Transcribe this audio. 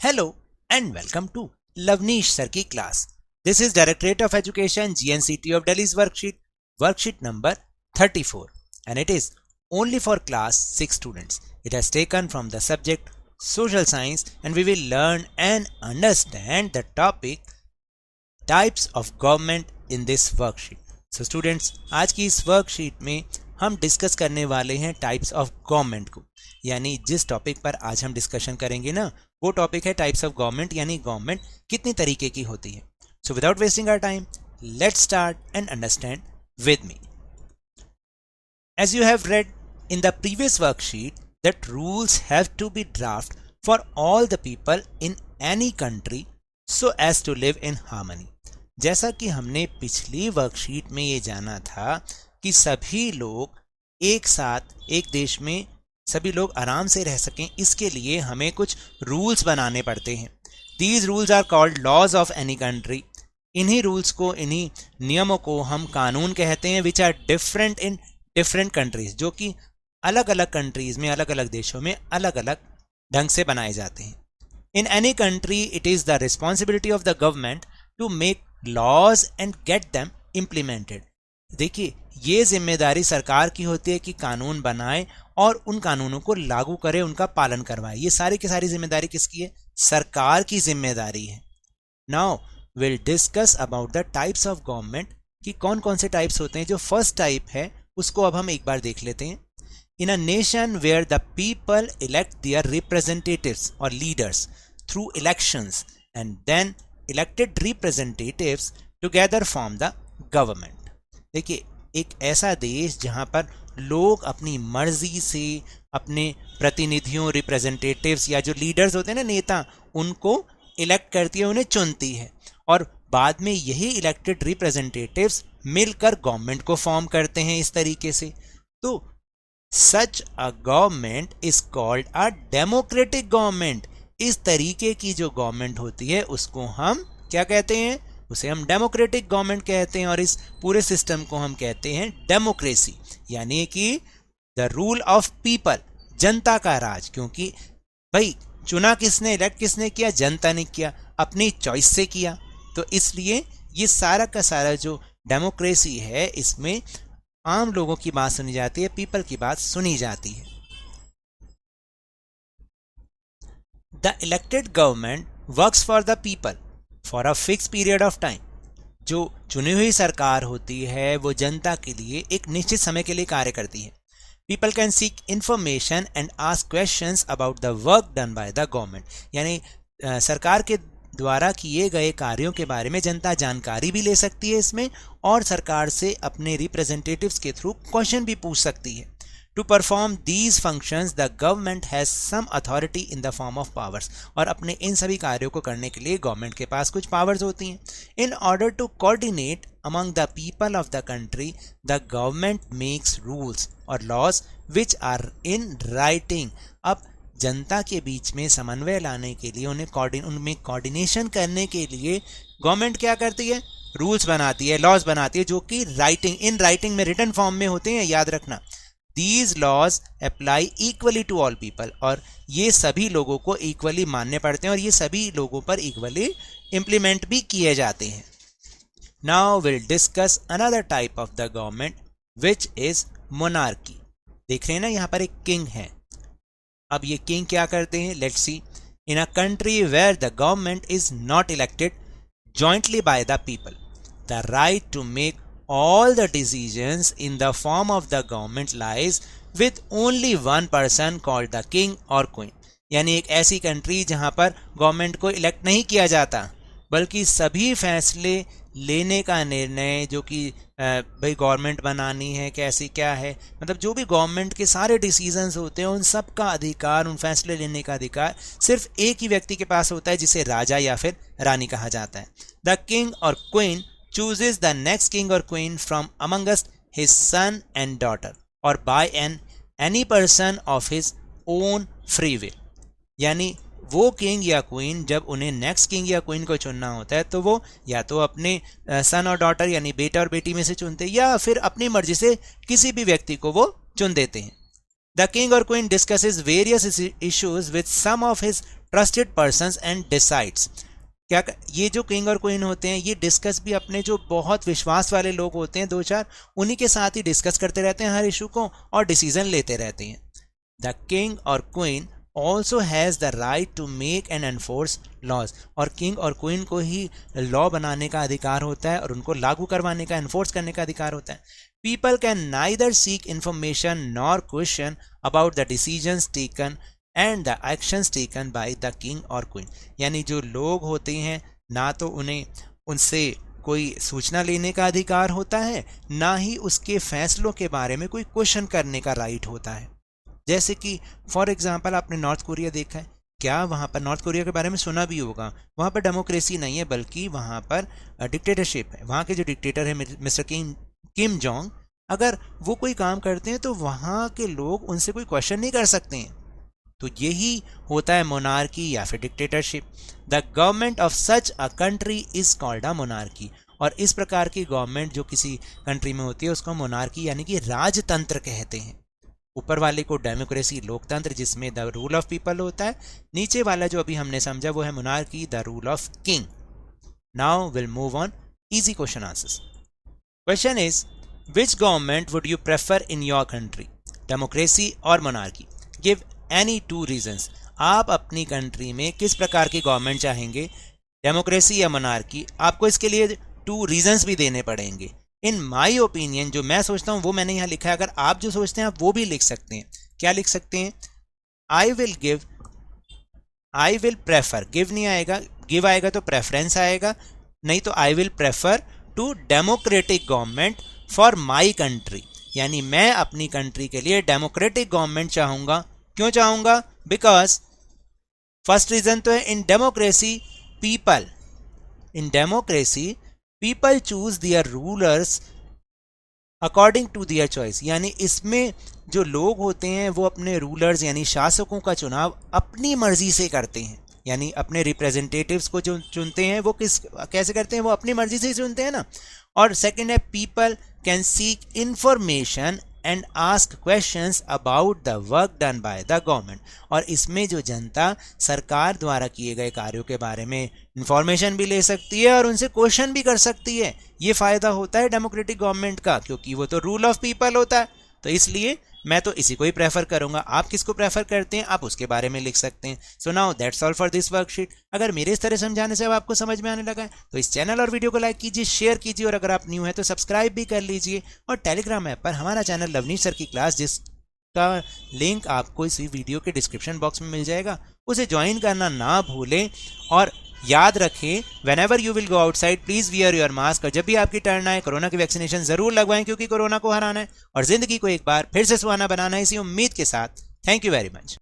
Hello and welcome to Lavneesh Sir ki class. This is Directorate of Education GNCT of Delhi's worksheet number 34, and it is only for class 6 students. It has taken from the subject social science, and we will learn and understand the topic types of government in this worksheet. So students, आज की इस worksheet में हम discuss करने वाले हैं types of government को, यानी जिस टॉपिक पर आज हम डिस्कशन करेंगे ना, वो टॉपिक है टाइप्स ऑफ गवर्नमेंट, यानी गवर्नमेंट कितनी तरीके की होती है. So without wasting our time, let's start and understand with me. As you have read in the previous worksheet that rules have to be drafted for all the people in any country so as to live in harmony. जैसा कि हमने पिछली worksheet में ये जाना था कि सभी लोग एक साथ एक देश में सभी लोग आराम से रह सकें, इसके लिए हमें कुछ रूल्स बनाने पड़ते हैं. These rules are called laws of any country. इन्हीं रूल्स को, इन्हीं नियमों को हम कानून कहते हैं, which are different in different countries, जो कि अलग अलग कंट्रीज में, अलग अलग देशों में अलग अलग ढंग से बनाए जाते हैं. In any country, it is the responsibility of the government to make laws and get them implemented. देखिए, ये जिम्मेदारी सरकार की होती है कि कानून बनाए और उन कानूनों को लागू करे, उनका पालन करवाए. ये सारी की सारी जिम्मेदारी किसकी है? सरकार की जिम्मेदारी है. Now will discuss about the types of government, कि कौन कौन से टाइप्स होते हैं. जो फर्स्ट टाइप है उसको अब हम एक बार देख लेते हैं. In a nation where the people elect their representatives और leaders through elections and then elected representatives together form the government. देखिए, एक ऐसा देश जहां पर लोग अपनी मर्जी से अपने प्रतिनिधियों, रिप्रेजेंटेटिव्स या जो लीडर्स होते हैं ना, नेता, उनको इलेक्ट करती है, उन्हें चुनती है, और बाद में यही इलेक्टेड रिप्रेजेंटेटिव्स मिलकर गवर्नमेंट को फॉर्म करते हैं इस तरीके से. तो such a government is called a democratic government. इस तरीके की जो गवर्नमेंट होती है उसको हम क्या कहते हैं? उसे हम डेमोक्रेटिक गवर्नमेंट कहते हैं, और इस पूरे सिस्टम को हम कहते हैं डेमोक्रेसी, यानी कि द रूल ऑफ पीपल, जनता का राज. क्योंकि भाई, चुना किसने, इलेक्ट किसने किया? जनता ने किया, अपनी चॉइस से किया. तो इसलिए ये सारा का सारा जो डेमोक्रेसी है, इसमें आम लोगों की बात सुनी जाती है, पीपल की बात सुनी जाती है. The elected government works for the people for a fix period of time. जो चुनी हुई सरकार होती है वो जनता के लिए एक निश्चित समय के लिए कार्य करती है. People can seek information and ask questions about the work done by the government. यानी सरकार के द्वारा किए गए कार्यों के बारे में जनता जानकारी भी ले सकती है इसमें, और सरकार से अपने रिप्रेजेंटेटिव्स के थ्रू क्वेश्चन भी पूछ सकती है. To perform these functions the government has some authority in the form of powers. और अपने इन सभी कार्यों को करने के लिए गवर्नमेंट के पास कुछ पावर्स होती हैं. In order to coordinate among the people of the country, the government makes rules और laws which are in writing. अब जनता के बीच में समन्वय लाने के लिए, उनमें कोऑर्डिनेशन करने के लिए गवर्नमेंट क्या करती है? रूल्स बनाती है, लॉज बनाती है, जो कि इन राइटिंग में, रिटन फॉर्म में होते हैं, याद रखना. These laws apply equally to all people. और ये सभी लोगों को इक्वली मानने पड़ते हैं, और ये सभी लोगों पर इक्वली इम्प्लीमेंट भी किए जाते हैं. Now we'll discuss another type of the government, which is monarchy. देख रहे हैं ना, यहाँ पर एक किंग है. अब ये किंग क्या करते हैं? Let's see. In a country where the government is not elected jointly by the people, the right to make all the decisions in the form of the government lies with only one person called the king or queen. यानी एक ऐसी country जहाँ पर government को elect नहीं किया जाता, बल्कि सभी फैसले लेने का निर्णय, जो कि भाई गवर्नमेंट बनानी है कैसी क्या है, मतलब जो भी गवर्नमेंट के सारे डिसीजंस होते हैं, उन सब का अधिकार, उन फैसले लेने का अधिकार सिर्फ एक ही व्यक्ति के पास होता है, जिसे राजा या फिर रानी कहा जाता है. द किंग और queen chooses the next king और queen from amongst his son and daughter और by any person of his own free will. यानी वो किंग या क्वीन जब उन्हें नेक्स्ट किंग या क्वीन को चुनना होता है, तो वो या तो अपने सन और डॉटर यानी बेटा और बेटी में से चुनते हैं, या फिर अपनी मर्जी से किसी भी व्यक्ति को वो चुन देते हैं. द किंग और queen discusses various issues with some of his trusted persons and decides. क्या ये जो किंग और क्वीन होते हैं ये डिस्कस भी अपने जो बहुत विश्वास वाले लोग होते हैं 2-4 उन्हीं के साथ ही डिस्कस करते रहते हैं हर इशू को और डिसीजन लेते रहते हैं। द किंग और queen also has the right to make and enforce laws, और किंग और क्वीन को ही लॉ बनाने का अधिकार होता है और उनको लागू करवाने का, एनफोर्स करने का अधिकार होता है। People can neither seek information nor question about the decisions taken and the actions taken by the king और क्वीन, यानी जो लोग होते हैं ना तो उन्हें उनसे कोई सूचना लेने का अधिकार होता है, ना ही उसके फैसलों के बारे में कोई क्वेश्चन करने का राइट होता है। जैसे कि फॉर एग्जांपल आपने नॉर्थ कोरिया देखा है, क्या वहाँ पर नॉर्थ कोरिया के बारे में सुना भी होगा, वहाँ पर डेमोक्रेसी नहीं है बल्कि वहाँ पर डिक्टेटरशिप है। वहाँ के जो डिक्टेटर है मिस्टर किम जोंग, अगर वो कोई काम करते हैं तो वहाँ के लोग उनसे कोई क्वेश्चन नहीं कर सकते हैं। तो यही होता है मोनार्की या फिर dictatorship. The government of such a country is called a monarchy, और इस प्रकार की गवर्नमेंट जो किसी कंट्री में होती है उसको मोनार्की यानी कि राजतंत्र कहते हैं। ऊपर वाले को डेमोक्रेसी लोकतंत्र जिसमें द रूल ऑफ पीपल होता है, नीचे वाला जो अभी हमने समझा वो है monarchy the rule of king. Now will move on easy question answers. Question is which government would you prefer in your country, democracy और मोनार्की? Give any 2 reasons. आप अपनी कंट्री में किस प्रकार की गवर्नमेंट चाहेंगे, डेमोक्रेसी या मोनार्की? आपको इसके लिए 2 रीजंस भी देने पड़ेंगे। इन माई ओपिनियन जो मैं सोचता हूँ वो मैंने यहाँ लिखा है, अगर आप जो सोचते हैं आप वो भी लिख सकते हैं। क्या लिख सकते हैं? आई विल प्रेफर, गिव नहीं आएगा, गिव आएगा तो प्रेफरेंस आएगा, नहीं तो I will prefer to democratic government for my country, यानी मैं अपनी कंट्री के लिए डेमोक्रेटिक गवर्नमेंट चाहूंगा। क्यों चाहूंगा? बिकॉज फर्स्ट रीजन तो है in democracy people choose their rulers according to their choice, यानी इसमें जो लोग होते हैं वो अपने रूलर्स यानी शासकों का चुनाव अपनी मर्जी से करते हैं, यानी अपने रिप्रेजेंटेटिव्स को जो चुनते हैं वो कैसे करते हैं, वो अपनी मर्जी से चुनते हैं ना। और सेकंड है people can seek information and ask questions about the work done by the government, और इसमें जो जनता सरकार द्वारा किए गए कार्यों के बारे में इंफॉर्मेशन भी ले सकती है और उनसे क्वेश्चन भी कर सकती है। ये फायदा होता है डेमोक्रेटिक गवर्नमेंट का, क्योंकि वो तो रूल ऑफ पीपल होता है। तो इसलिए मैं तो इसी को ही प्रेफर करूंगा। आप किसको प्रेफर करते हैं आप उसके बारे में लिख सकते हैं। So now that's all for this worksheet. अगर मेरे इस तरह समझाने से अब आपको समझ में आने लगा है तो इस चैनल और वीडियो को लाइक कीजिए, शेयर कीजिए, और अगर आप न्यू है तो सब्सक्राइब भी कर लीजिए। और टेलीग्राम ऐप पर हमारा चैनल लवनीश सर की क्लास, जिसका लिंक आपको इस वीडियो के डिस्क्रिप्शन बॉक्स में मिल जाएगा, उसे ज्वाइन करना ना भूलें। और याद रखें, when ever you will go outside please wear your mask, और जब भी आपकी टर्न आए कोरोना की वैक्सीनेशन जरूर लगवाएं, क्योंकि कोरोना को हराना है और जिंदगी को एक बार फिर से सुहाना बनाना है, इसी उम्मीद के साथ। Thank you very much.